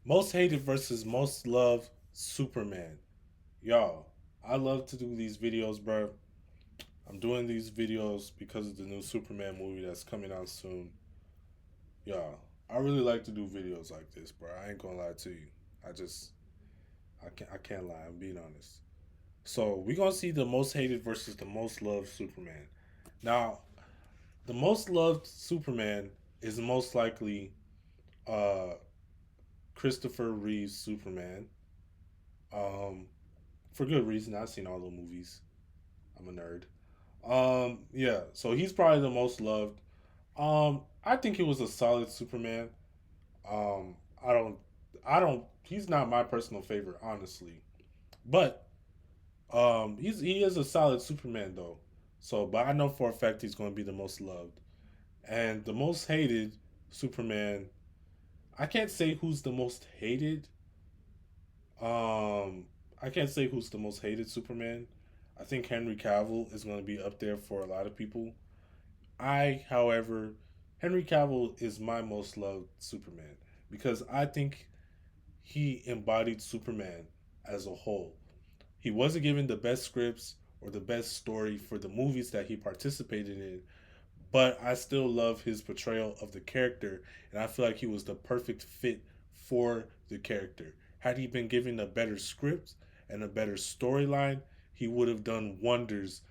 Most hated versus most loved Superman. Y'all, I love to do these videos, bro. I'm doing these videos because of the new Superman movie that's coming out soon. Y'all, I really like to do videos like this, bro. I ain't gonna lie to you. I just I can't lie. I'm being honest. So we're gonna see the most hated versus the most loved Superman. Now, the most loved Superman is most likely uh Christopher Reeve's Superman. Um, for good reason. I've seen all the movies. I'm a nerd. Yeah, so he's probably the most loved. I think he was a solid Superman. Um, I don't, I don't. He's not my personal favorite, honestly. But he is a solid Superman though. So, but I know for a fact he's going to be the most loved and the most hated Superman. I can't say who's the most hated. I can't say who's the most hated Superman. I think Henry Cavill is going to be up there for a lot of people. However, Henry Cavill is my most loved Superman because I think he embodied Superman as a whole. He wasn't given the best scripts or the best story for the movies that he participated in, but I still love his portrayal of the character, and I feel like he was the perfect fit for the character. Had he been given a better script and a better storyline, he would have done wonders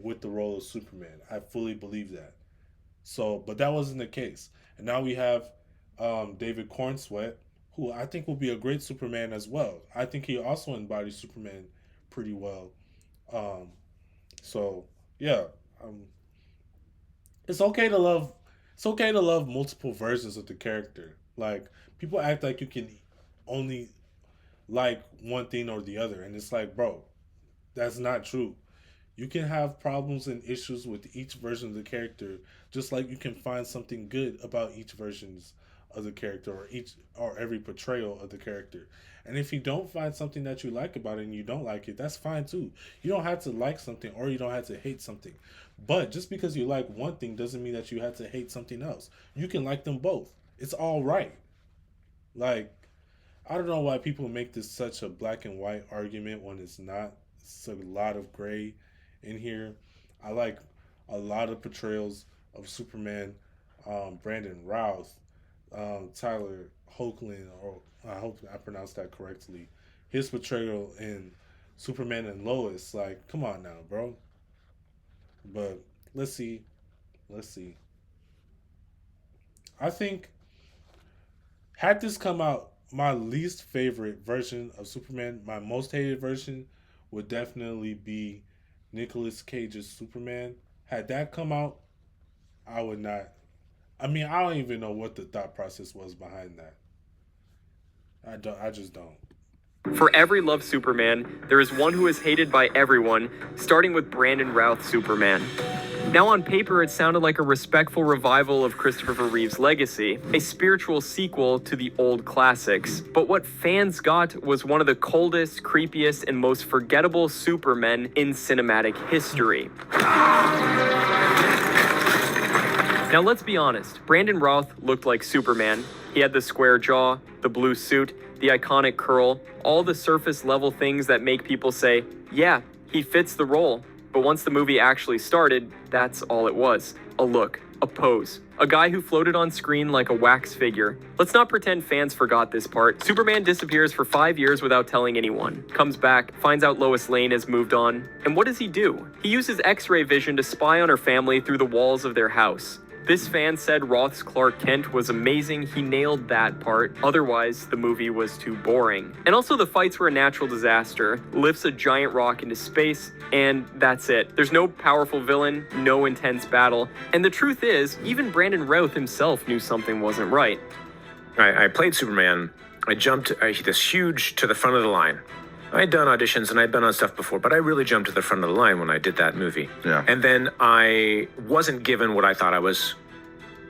with the role of Superman. I fully believe that. So, but that wasn't the case, and now we have David Cornsweet, who I think will be a great Superman as well. I think he also embodies Superman pretty well. Um, so yeah, um, it's okay to love. It's okay to love multiple versions of the character. Like people act like you can only like one thing or the other, and it's like, bro, that's not true. You can have problems and issues with each version of the character, just like you can find something good about each versions of the character or each or every portrayal of the character. And if you don't find something that you like about it and you don't like it, that's fine too. You don't have to like something or you don't have to hate something. But just because you like one thing doesn't mean that you have to hate something else. You can like them both. It's all right. Like I don't know why people make this such a black and white argument when it's not. It's a lot of gray in here. I like a lot of portrayals of Superman. Brandon Routh, Tyler Hoechlin, or I hope I pronounced that correctly. His portrayal in Superman and Lois, like, come on now, bro. But let's see, let's see. I think had this come out, my least favorite version of Superman, my most hated version, would definitely be Nicolas Cage's Superman. Had that come out, I would not. I mean, I don't even know what the thought process was behind that. I don't. I just don't. For every loved Superman, there is one who is hated by everyone, starting with Brandon Routh Superman. Now, on paper, it sounded like a respectful revival of Christopher Reeve's legacy, a spiritual sequel to the old classics. But what fans got was one of the coldest, creepiest, and most forgettable Supermen in cinematic history. Now, let's be honest. Brandon Routh looked like Superman. He had the square jaw, the blue suit, the iconic curl, all the surface level things that make people say, yeah, he fits the role. But once the movie actually started, that's all it was. A look, a pose. A guy who floated on screen like a wax figure. Let's not pretend fans forgot this part. Superman disappears for 5 years without telling anyone. Comes back, finds out Lois Lane has moved on. And what does he do? He uses X-ray vision to spy on her family through the walls of their house. This fan said Roth's Clark Kent was amazing. He nailed that part. Otherwise, the movie was too boring. And also, the fights were a natural disaster. Lifts a giant rock into space, and that's it. There's no powerful villain, no intense battle. And the truth is, even Brandon Routh himself knew something wasn't right. I played Superman. I jumped this huge to the front of the line. I'd done auditions and I'd been on stuff before, but I really jumped to the front of the line when I did that movie. Yeah. And then I wasn't given what I thought I was,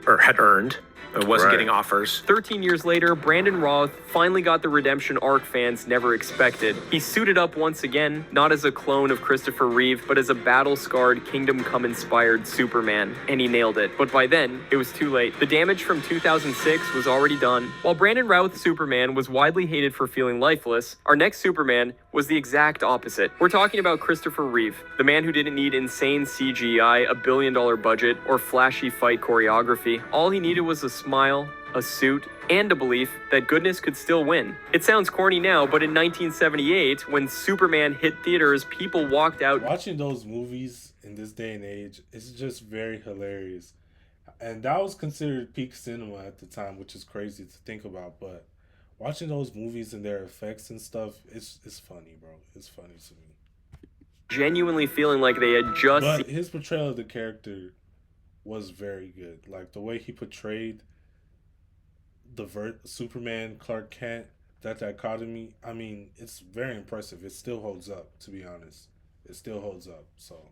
or had earned, I wasn't Right. getting offers. 13 years later, Brandon Routh finally got the redemption arc fans never expected. He suited up once again, not as a clone of Christopher Reeve, but as a battle-scarred Kingdom Come-inspired Superman, and he nailed it. But by then, it was too late. The damage from 2006 was already done. While Brandon Routh's Superman was widely hated for feeling lifeless, our next Superman was the exact opposite. We're talking about Christopher Reeve, the man who didn't need insane CGI, a billion-dollar budget, or flashy fight choreography. All he needed was a smile, a suit, and a belief that goodness could still win. It sounds corny now, but in 1978, when Superman hit theaters, people walked out. Watching those movies in this day and age is just very hilarious. And that was considered peak cinema at the time, which is crazy to think about. But watching those movies and their effects and stuff, it's funny, bro. It's funny to me. Genuinely feeling like they had just But his portrayal of the character was very good. Like the way he portrayed the Superman, Clark Kent, that dichotomy. I mean, it's very impressive. It still holds up, to be honest. It still holds up. So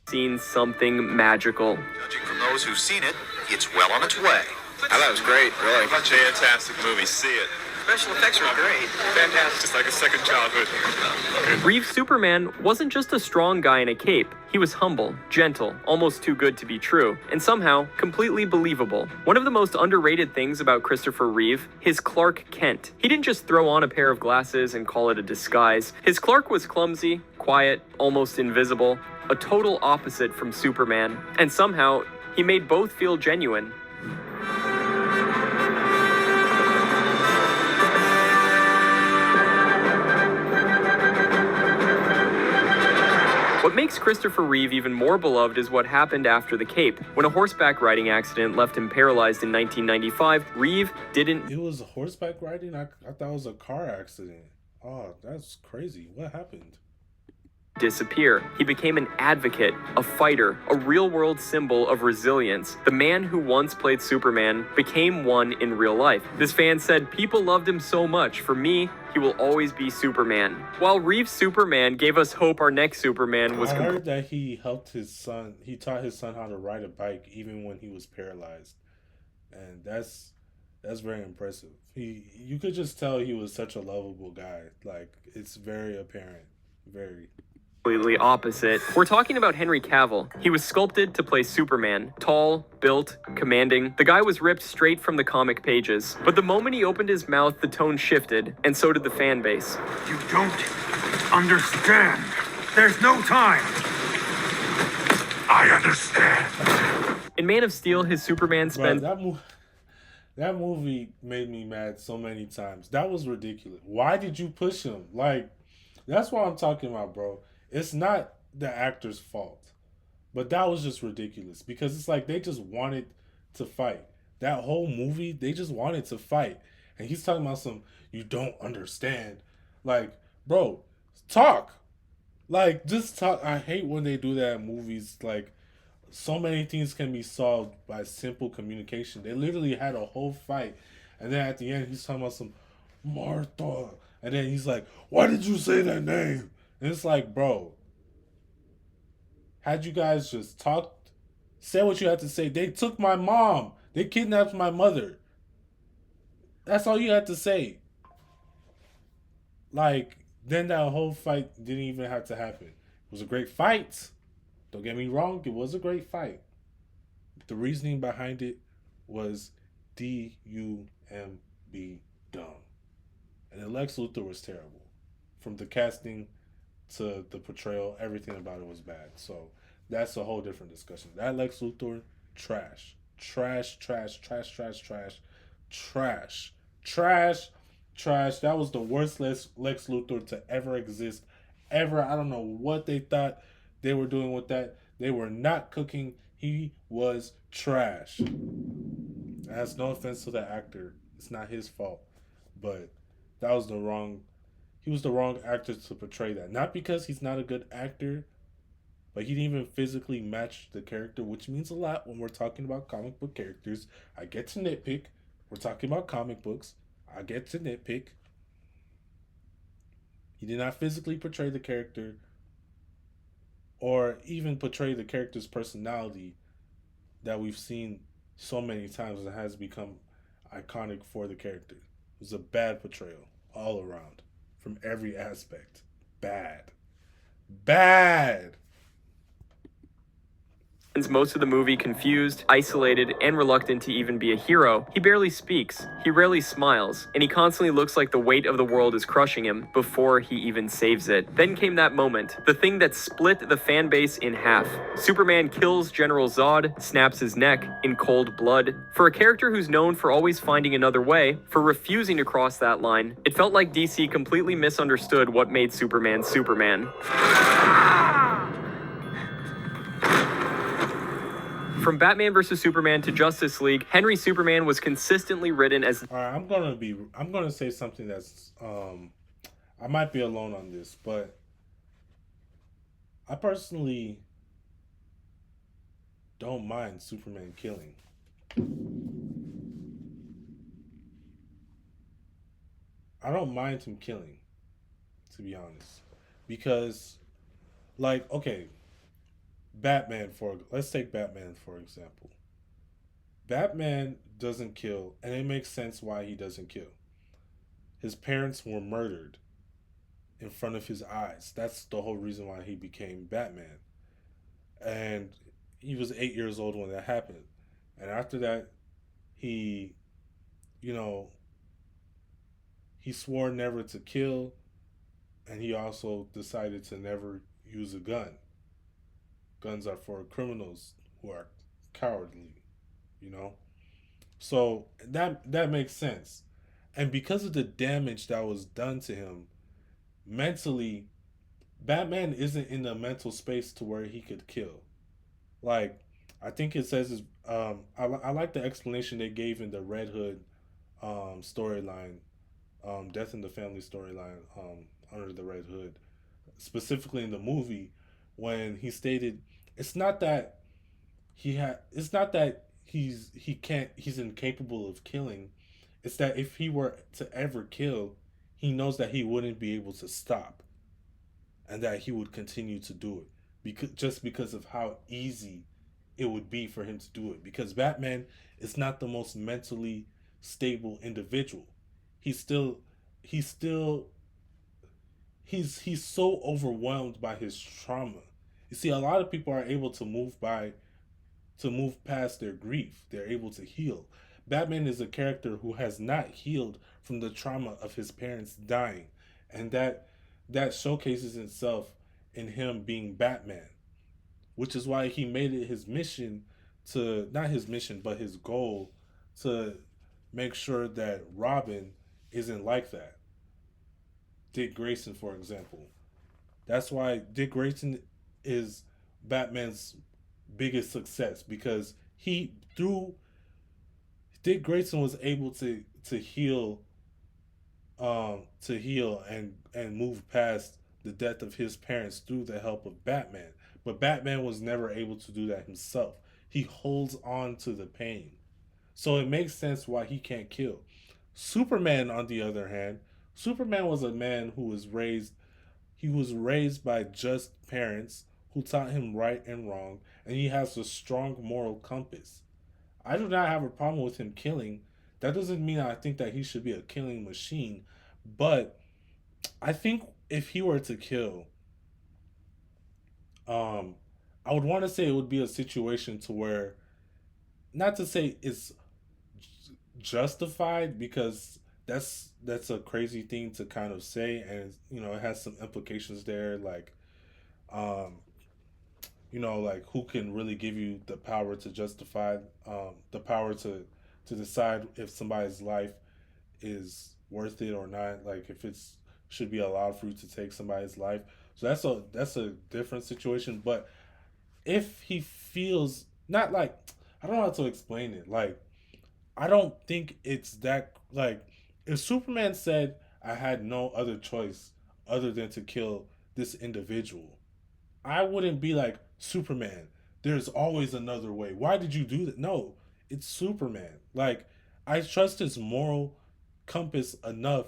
seen something magical. Judging from those who've seen it, it's well on its way. I thought it was great, really. Fantastic movie. See it. Special effects are great. Fantastic. Just like a second childhood. Reeve's Superman wasn't just a strong guy in a cape. He was humble, gentle, almost too good to be true, and somehow completely believable. One of the most underrated things about Christopher Reeve, his Clark Kent. He didn't just throw on a pair of glasses and call it a disguise. His Clark was clumsy, quiet, almost invisible, a total opposite from Superman, and somehow he made both feel genuine. What makes Christopher Reeve even more beloved is what happened after the cape. When a horseback riding accident left him paralyzed in 1995, Reeve didn't it was horseback riding? I thought it was a car accident. Oh, that's crazy. What happened? disappear. He became an advocate, a fighter, a real-world symbol of resilience. The man who once played Superman became one in real life. This fan said, "People loved him so much. For me, he will always be Superman." While Reeve's Superman gave us hope our next Superman was I heard that he helped his son. He taught his son how to ride a bike even when he was paralyzed, and that's very impressive. You could just tell he was such a lovable guy. Like, it's very apparent. Very. completely opposite. We're talking about Henry Cavill. He was sculpted to play Superman. Tall, built, commanding. The guy was ripped straight from the comic pages. But the moment he opened his mouth, the tone shifted, and so did the fan base. You don't understand. There's no time. I understand. In Man of Steel, his Superman Bro, spent that movie made me mad so many times. That was ridiculous. Why did you push him? Like, that's what I'm talking about, bro. It's not the actor's fault. But that was just ridiculous. Because it's like they just wanted to fight. That whole movie, they just wanted to fight. And he's talking about some, you don't understand. Like, bro, talk. Like, just talk. I hate when they do that in movies. Like, so many things can be solved by simple communication. They literally had a whole fight. And then at the end, he's talking about some Martha. And then he's like, why did you say that name? And it's like, bro, had you guys just talked, say what you had to say. They took my mom. They kidnapped my mother. That's all you had to say. Like, then that whole fight didn't even have to happen. It was a great fight. Don't get me wrong, it was a great fight. The reasoning behind it was D-U-M-B, dumb. And then Lex Luthor was terrible. From the casting to the portrayal, everything about it was bad. So that's a whole different discussion. That Lex Luthor, trash. Trash, trash, trash, trash, trash, trash, trash, trash. That was the worst Lex Luthor to ever exist. Ever. I don't know what they thought they were doing with that. They were not cooking. He was trash. That's no offense to the actor. It's not his fault. But that was he was the wrong actor to portray that. Not because he's not a good actor, but he didn't even physically match the character, which means a lot when we're talking about comic book characters. I get to nitpick. We're talking about comic books. I get to nitpick. He did not physically portray the character or even portray the character's personality that we've seen so many times it has become iconic for the character. It was a bad portrayal all around, from every aspect. Bad. Bad. Spends most of the movie confused, isolated, and reluctant to even be a hero. He barely speaks, he rarely smiles, and he constantly looks like the weight of the world is crushing him before he even saves it. Then came that moment, the thing that split the fan base in half. Superman kills General Zod, snaps his neck in cold blood. For a character who's known for always finding another way, for refusing to cross that line, it felt like DC completely misunderstood what made Superman Superman. From Batman vs. Superman to Justice League, Henry Superman was consistently written as... Alright, I'm gonna say something that's I might be alone on this, but I personally don't mind Superman killing. I don't mind him killing, to be honest. Because, like, okay, let's take Batman for example. Batman doesn't kill, and it makes sense why he doesn't kill. His parents were murdered in front of his eyes. That's the whole reason why he became Batman. And he was 8 years old when that happened. And after that, he, you know, he swore never to kill, and he also decided to never use a gun. Guns are for criminals who are cowardly, you know? So that makes sense. And because of the damage that was done to him mentally, Batman isn't in a mental space to where he could kill. Like, I think it says is I like the explanation they gave in the Red Hood storyline, Death in the Family storyline, under the Red Hood, specifically in the movie, when he stated it's not that he's incapable of killing. It's that if he were to ever kill, he knows that he wouldn't be able to stop, and that he would continue to do it because of how easy it would be for him to do it. Because Batman is not the most mentally stable individual. He's so overwhelmed by his trauma. You see, a lot of people are able to move past their grief. They're able to heal. Batman is a character who has not healed from the trauma of his parents dying, and that showcases itself in him being Batman, which is why he made it his mission not his mission, but his goal to make sure that Robin isn't like that. Dick Grayson, for example. That's why Dick Grayson is Batman's biggest success, because Dick Grayson was able to heal and move past the death of his parents through the help of Batman. But Batman was never able to do that himself. He holds on to the pain. So it makes sense why he can't kill. Superman, on the other hand, Superman was a man who was raised by just parents who taught him right and wrong, and he has a strong moral compass. I do not have a problem with him killing. That doesn't mean I think that he should be a killing machine, but I think if he were to kill, I would want to say it would be a situation to where, not to say it's justified, because that's a crazy thing to kind of say, and it has some implications there, like like who can really give you the power to justify, the power to decide if somebody's life is worth it or not, like if it's should be allowed for you to take somebody's life. So that's a different situation. But if he feels, not like, I don't know how to explain it, like I don't think it's that, like, if Superman said I had no other choice other than to kill this individual, I wouldn't be like, Superman, there's always another way. Why did you do that? No, it's Superman. Like, I trust his moral compass enough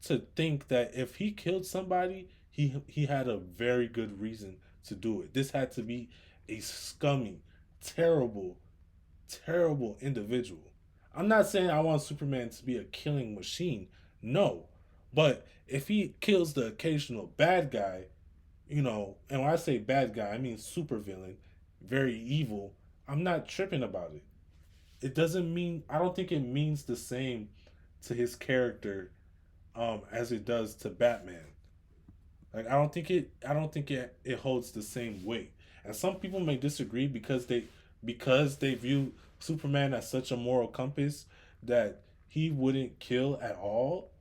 to think that if he killed somebody, he had a very good reason to do it. This had to be a scummy, terrible, terrible individual. I'm not saying I want Superman to be a killing machine. No. But if he kills the occasional bad guy, and when I say bad guy, I mean super villain, very evil, I'm not tripping about it. It doesn't mean, I don't think it means the same to his character as it does to Batman. Like I don't think it holds the same weight. And some people may disagree because they view Superman as such a moral compass that he wouldn't kill at all.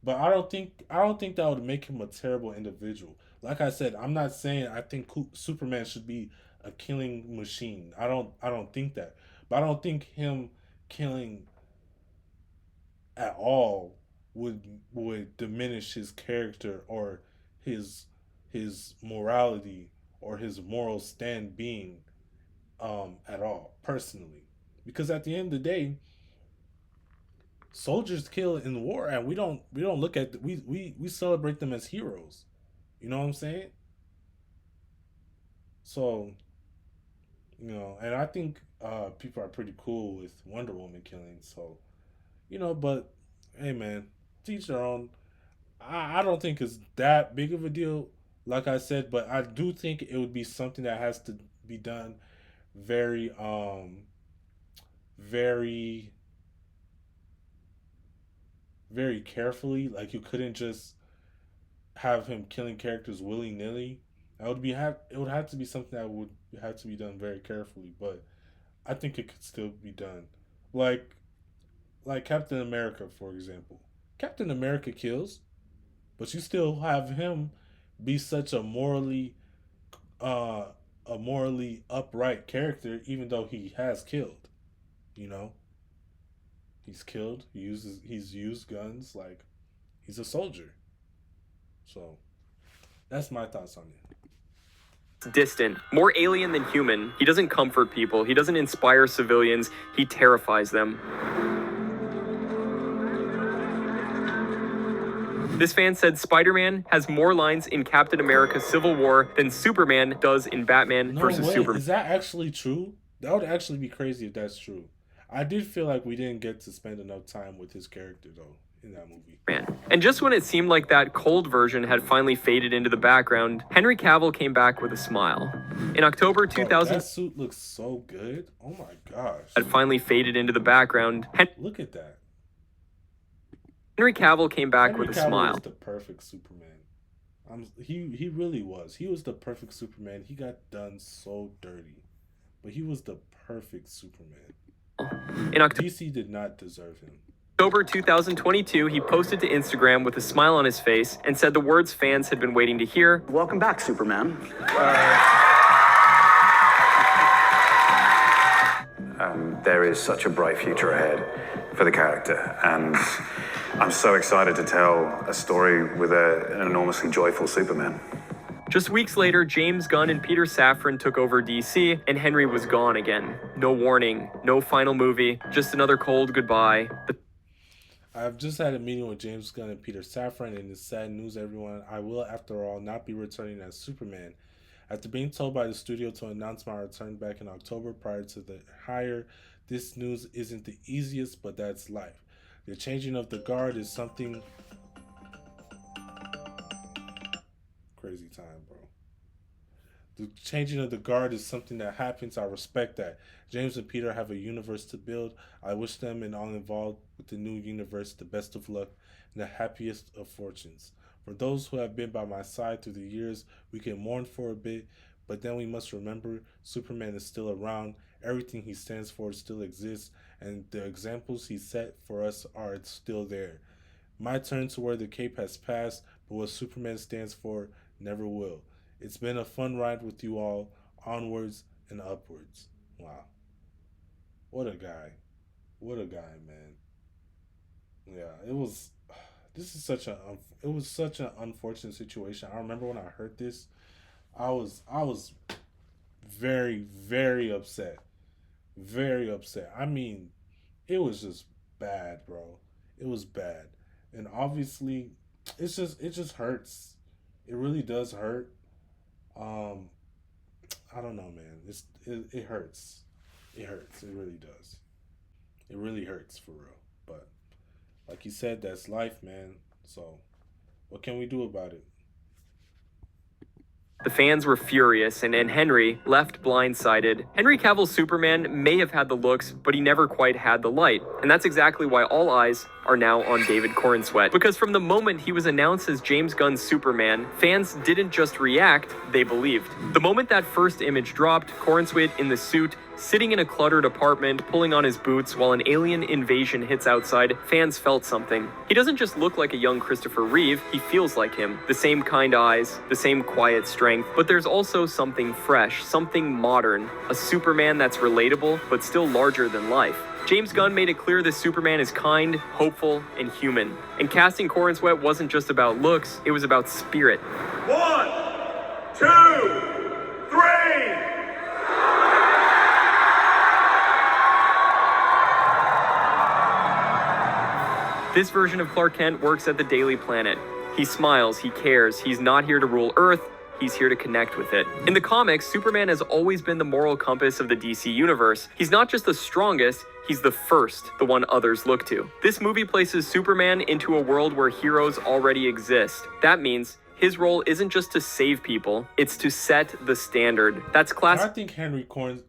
But I don't think that would make him a terrible individual. Like I said, I'm not saying I think Superman should be a killing machine. I don't think that. But I don't think him killing at all would diminish his character or his his morality or his moral stand being at all personally. Because at the end of the day, soldiers kill in war and we don't look at we celebrate them as heroes. You know what I'm saying? So, and I think people are pretty cool with Wonder Woman killing. So, but hey man, teach their own. I don't think it's that big of a deal, like I said, but I do think it would be something that has to be done very very very carefully. Like you couldn't just have him killing characters willy nilly. It would have to be something that would have to be done very carefully, but I think it could still be done. Like Captain America, for example. Captain America kills, but you still have him be such uh a morally upright character, even though he has killed. You know, he's killed. He's used guns. Like he's a soldier. So that's my thoughts on it. Distant, more alien than human. He doesn't comfort people. He doesn't inspire civilians. He terrifies them. This fan said Spider-Man has more lines in Captain America Civil War than Superman does in Batman No versus way. Superman. Is that actually true? That would actually be crazy if that's true. I did feel like we didn't get to spend enough time with his character though in that movie. And just when it seemed like that cold version had finally faded into the background, Henry Cavill came back with a smile. In October Bro, 2000, that suit looks so good. Oh my gosh. had finally faded into the background, Look at that. Henry Cavill came back Henry with a Cavill smile. was the perfect Superman. He really was. He was the perfect Superman. He got done so dirty, but he was the perfect Superman. In DC did not deserve him. October 2022, he posted to Instagram with a smile on his face and said the words fans had been waiting to hear. Welcome back, Superman. There is such a bright future ahead for the character, and I'm so excited to tell a story with an enormously joyful Superman. Just weeks later, James Gunn and Peter Safran took over DC, and Henry was gone again. No warning, no final movie, just another cold goodbye. I've just had a meeting with James Gunn and Peter Safran, and it's sad news, everyone. I will, after all, not be returning as Superman. After being told by the studio to announce my return back in October prior to the hire, this news isn't the easiest, but that's life. The changing of the guard is something... Crazy time, bro. The changing of the guard is something that happens. I respect that. James and Peter have a universe to build. I wish them and all involved with the new universe the best of luck and the happiest of fortunes. For those who have been by my side through the years, we can mourn for a bit, but then we must remember Superman is still around, everything he stands for still exists, and the examples he set for us are still there. My turn to wear the cape has passed, but what Superman stands for never will. It's been a fun ride with you all, onwards and upwards. Wow. What a guy. What a guy, man. Yeah, it was... it was such an unfortunate situation. I remember when I heard this, I was very, very upset. Very upset. I mean, it was just bad, bro. It was bad. And obviously, it just hurts. It really does hurt. I don't know, man. It hurts. It hurts. It really does. It really hurts for real. But like you said, that's life, man. So what can we do about it? The fans were furious, and Henry left blindsided. Henry Cavill's Superman may have had the looks, but he never quite had the light. And that's exactly why all eyes are now on David Corenswet. Because from the moment he was announced as James Gunn's Superman, fans didn't just react, they believed. The moment that first image dropped, Corenswet in the suit, sitting in a cluttered apartment, pulling on his boots while an alien invasion hits outside, fans felt something. He doesn't just look like a young Christopher Reeve, he feels like him. The same kind eyes, the same quiet strength, but there's also something fresh, something modern. A Superman that's relatable, but still larger than life. James Gunn made it clear this Superman is kind, hopeful, and human. And casting Corenswet wasn't just about looks, it was about spirit. 1, 2, 3. This version of Clark Kent works at the Daily Planet. He smiles, he cares, he's not here to rule Earth, he's here to connect with it. In the comics, Superman has always been the moral compass of the DC universe. He's not just the strongest, he's the first, the one others look to. This movie places Superman into a world where heroes already exist. That means his role isn't just to save people, it's to set the standard. That's classic. I think Henry Cornswet.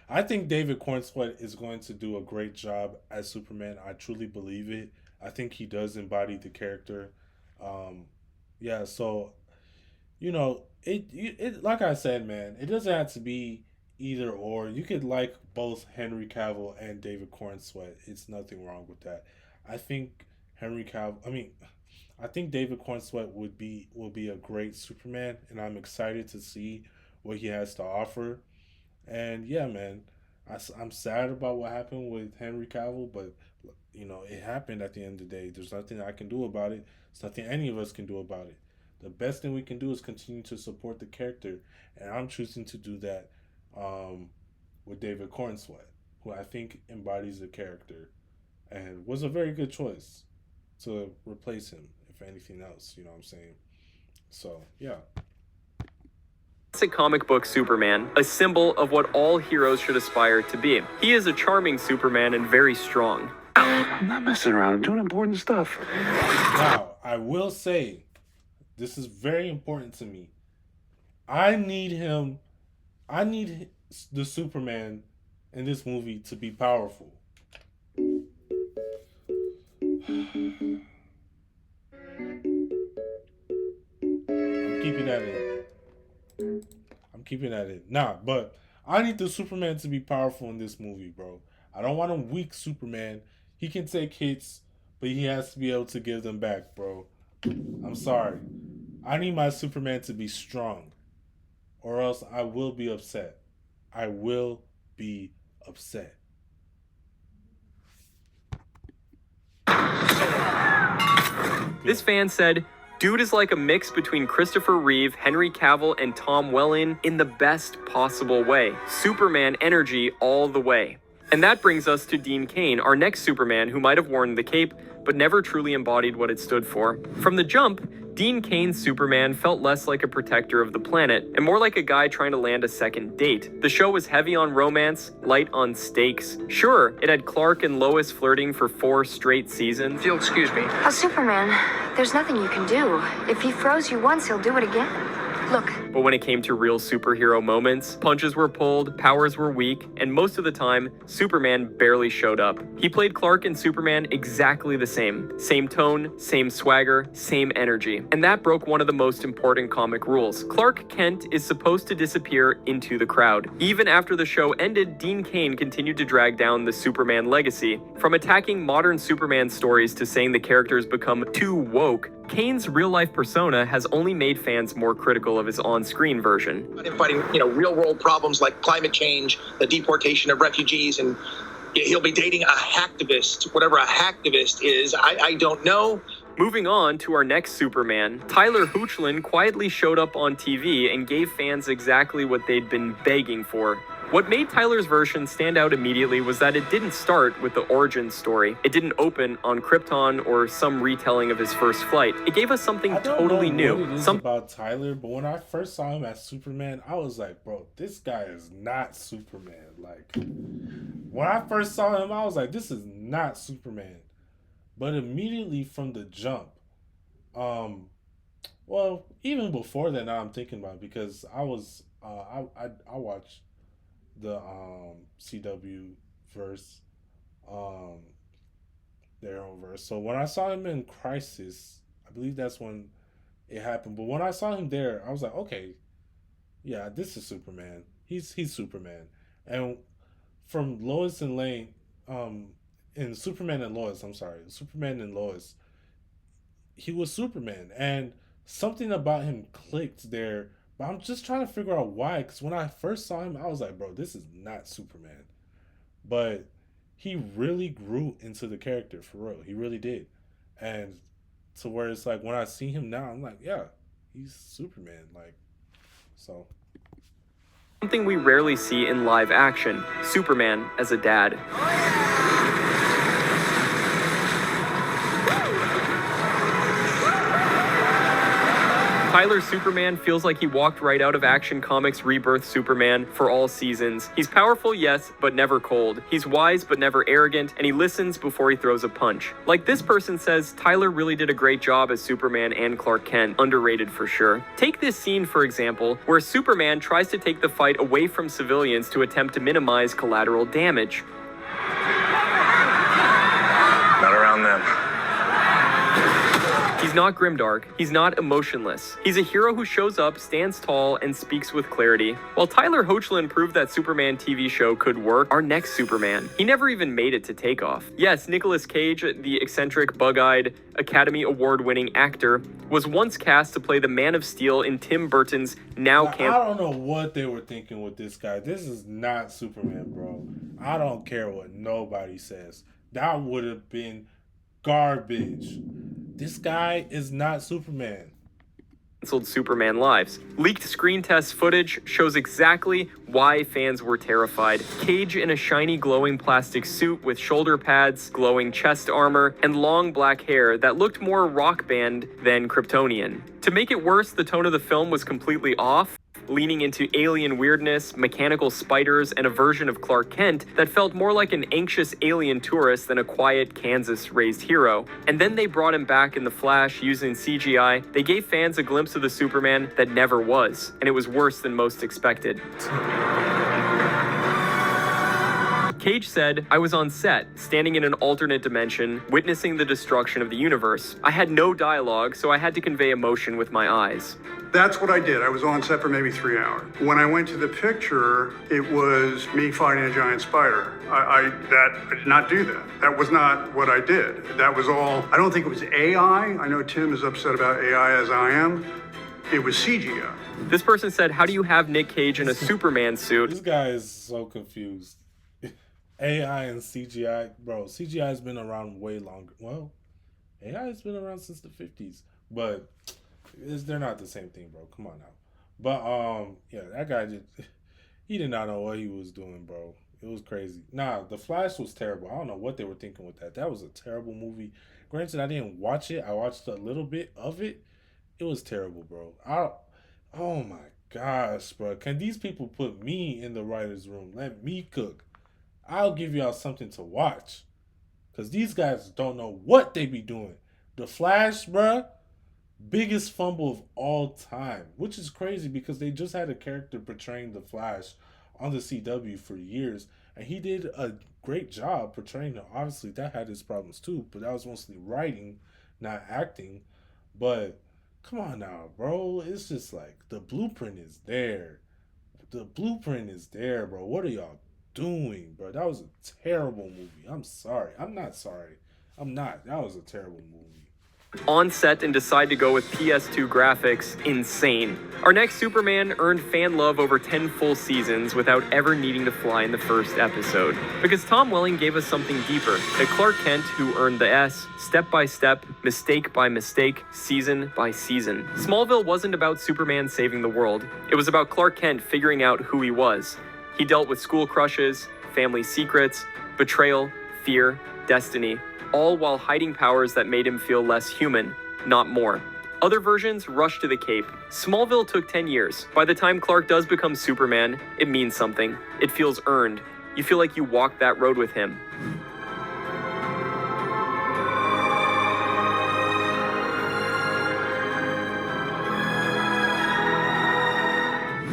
I think David Cornswet is going to do a great job as Superman. I truly believe it. I think he does embody the character. Yeah, so it like I said, man, it doesn't have to be either or. You could like both Henry Cavill and David Cornswet. It's nothing wrong with that. I think I think David Cornswet will be a great Superman, and I'm excited to see what he has to offer. And yeah, man, I'm sad about what happened with Henry Cavill, but it happened at the end of the day. There's nothing I can do about it. There's nothing any of us can do about it. The best thing we can do is continue to support the character, and I'm choosing to do that with David Cornswet, who I think embodies the character and was a very good choice to replace him, if anything else, you know what I'm saying? So, yeah. Classic comic book Superman, a symbol of what all heroes should aspire to be. He is a charming Superman and very strong. I'm not messing around. I'm doing important stuff. Now, I will say, this is very important to me. I need the Superman in this movie to be powerful. I'm keeping that in. Nah, but I need the Superman to be powerful in this movie, bro. I don't want a weak Superman. He can take hits, but he has to be able to give them back, bro. I'm sorry. I need my Superman to be strong, or else I will be upset. I will be upset. This fan said, "Dude is like a mix between Christopher Reeve, Henry Cavill, and Tom Welling in the best possible way. Superman energy all the way." And that brings us to Dean Cain, our next Superman who might have worn the cape, but never truly embodied what it stood for. From the jump, Dean Cain's Superman felt less like a protector of the planet, and more like a guy trying to land a second date. The show was heavy on romance, light on stakes. Sure, it had Clark and Lois flirting for 4 straight seasons. If you'll excuse me. A Superman, there's nothing you can do. If he throws you once, he'll do it again. Look. But when it came to real superhero moments, punches were pulled, powers were weak, and most of the time, Superman barely showed up. He played Clark and Superman exactly the same. Same tone, same swagger, same energy. And that broke one of the most important comic rules. Clark Kent is supposed to disappear into the crowd. Even after the show ended, Dean Cain continued to drag down the Superman legacy. From attacking modern Superman stories to saying the characters become too woke, Cain's real-life persona has only made fans more critical of his on-screen version. Fighting, real-world problems like climate change, the deportation of refugees, and he'll be dating a hacktivist, whatever a hacktivist is. I don't know. Moving on to our next Superman, Tyler Hoechlin quietly showed up on TV and gave fans exactly what they'd been begging for. What made Tyler's version stand out immediately was that it didn't start with the origin story. It didn't open on Krypton or some retelling of his first flight. It gave us something totally new. What it is about Tyler, but when I first saw him as Superman, I was like, bro, this guy is not Superman. Like, when I first saw him, I was like, this is not Superman. But immediately from the jump, well, even before that, now I'm thinking about it, because I was I watched the CW verse, their own verse. So when I saw him in Crisis, I believe that's when it happened. But when I saw him there, I was like, okay, yeah, this is Superman. He's Superman. And from Lois and Lane, in Superman and Lois, he was Superman, and something about him clicked there. But I'm just trying to figure out why, because when I first saw him, I was like, bro, this is not Superman. But he really grew into the character, for real. He really did. And to where it's like, when I see him now, I'm like, yeah, he's Superman. Like, so. Something we rarely see in live action, Superman as a dad. Tyler's Superman feels like he walked right out of Action Comics' Rebirth Superman for all seasons. He's powerful, yes, but never cold. He's wise, but never arrogant, and he listens before he throws a punch. Like this person says, Tyler really did a great job as Superman and Clark Kent. Underrated for sure. Take this scene, for example, where Superman tries to take the fight away from civilians to attempt to minimize collateral damage. Not around them. He's not grimdark, he's not emotionless. He's a hero who shows up, stands tall, and speaks with clarity. While Tyler Hoechlin proved that Superman TV show could work, our next Superman, he never even made it to takeoff. Yes, Nicolas Cage, the eccentric, bug-eyed, Academy Award-winning actor, was once cast to play the Man of Steel in Tim Burton's I don't know what they were thinking with this guy. This is not Superman, bro. I don't care what nobody says. That would have been garbage. This guy is not Superman. Canceled Superman lives. Leaked screen test footage shows exactly why fans were terrified. Cage in a shiny glowing plastic suit with shoulder pads, glowing chest armor, and long black hair that looked more rock band than Kryptonian. To make it worse, the tone of the film was completely off, leaning into alien weirdness, mechanical spiders, and a version of Clark Kent that felt more like an anxious alien tourist than a quiet Kansas-raised hero. And then they brought him back in The Flash using CGI. They gave fans a glimpse of the Superman that never was, and it was worse than most expected. Cage said, I was on set, standing in an alternate dimension, witnessing the destruction of the universe. I had no dialogue, so I had to convey emotion with my eyes. That's what I did. I was on set for maybe 3 hours. When I went to the picture, it was me fighting a giant spider. I did not do that. That was not what I did. That was all. I don't think it was AI. I know Tim is upset about AI as I am. It was CGI. This person said, how do you have Nick Cage in a Superman suit? This guy is so confused. AI and CGI, bro. CGI has been around way longer. Well, AI has been around since the 50s, but they're not the same thing, bro. Come on now. But yeah, that guy he did not know what he was doing, bro. It was crazy. Nah, The Flash was terrible. I don't know what they were thinking with that. That was a terrible movie. Granted, I didn't watch it. I watched a little bit of it. It was terrible, bro. Oh my gosh, bro. Can these people put me in the writer's room? Let me cook. I'll give y'all something to watch. Because these guys don't know what they be doing. The Flash, bruh, biggest fumble of all time. Which is crazy because they just had a character portraying the Flash on the CW for years. And he did a great job portraying him. Obviously, that had its problems too. But that was mostly writing, not acting. But come on now, bro. It's just like the blueprint is there. The blueprint is there, bro. What are y'all doing, bro? That was a terrible movie. I'm sorry. I'm not sorry. I'm not. That was a terrible movie. On set and decide to go with PS2 graphics, insane. Our next Superman earned fan love over 10 full seasons without ever needing to fly in the first episode. Because Tom Welling gave us something deeper, a Clark Kent who earned the S, step by step, mistake by mistake, season by season. Smallville wasn't about Superman saving the world. It was about Clark Kent figuring out who he was. He dealt with school crushes, family secrets, betrayal, fear, destiny, all while hiding powers that made him feel less human, not more. Other versions rush to the Cape. Smallville took 10 years. By the time Clark does become Superman, it means something. It feels earned. You feel like you walked that road with him.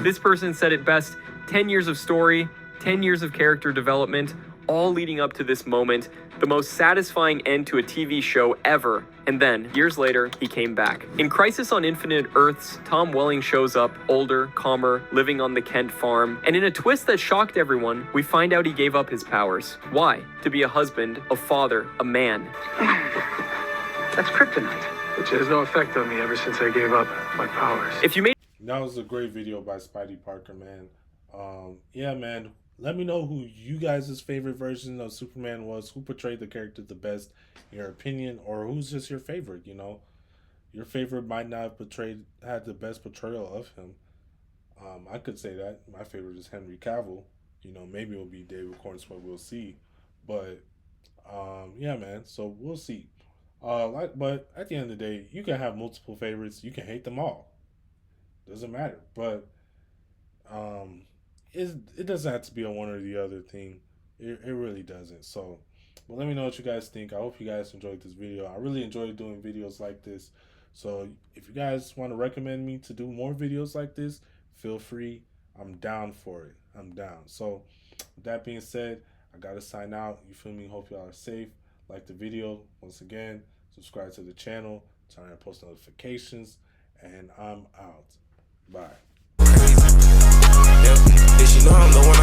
This person said it best, 10 years of story, 10 years of character development, all leading up to this moment, the most satisfying end to a TV show ever. And then, years later, he came back. In Crisis on Infinite Earths, Tom Welling shows up, older, calmer, living on the Kent farm, and in a twist that shocked everyone, we find out he gave up his powers. Why? To be a husband, a father, a man. That's kryptonite, which has no effect on me ever since I gave up my powers. If you made That was a great video by Spidey Parker, man. Yeah, man. Let me know who you guys' favorite version of Superman was. Who portrayed the character the best, in your opinion, or who's just your favorite, you know? Your favorite might not have had the best portrayal of him. I could say that. My favorite is Henry Cavill. You know, maybe it'll be David Cornswell, we'll see. But, yeah, man. So, we'll see. But at the end of the day, you can have multiple favorites. You can hate them all. Doesn't matter. But, it doesn't have to be a one or the other thing. It really doesn't. So, but let me know what you guys think. I hope you guys enjoyed this video. I really enjoyed doing videos like this. So if you guys want to recommend me to do more videos like this, feel free. I'm down for it. I'm down. So with that being said, I got to sign out. You feel me? Hope y'all are safe. Like the video. Once again, subscribe to the channel. Turn on post notifications. And I'm out. Bye. Did she know I'm the one?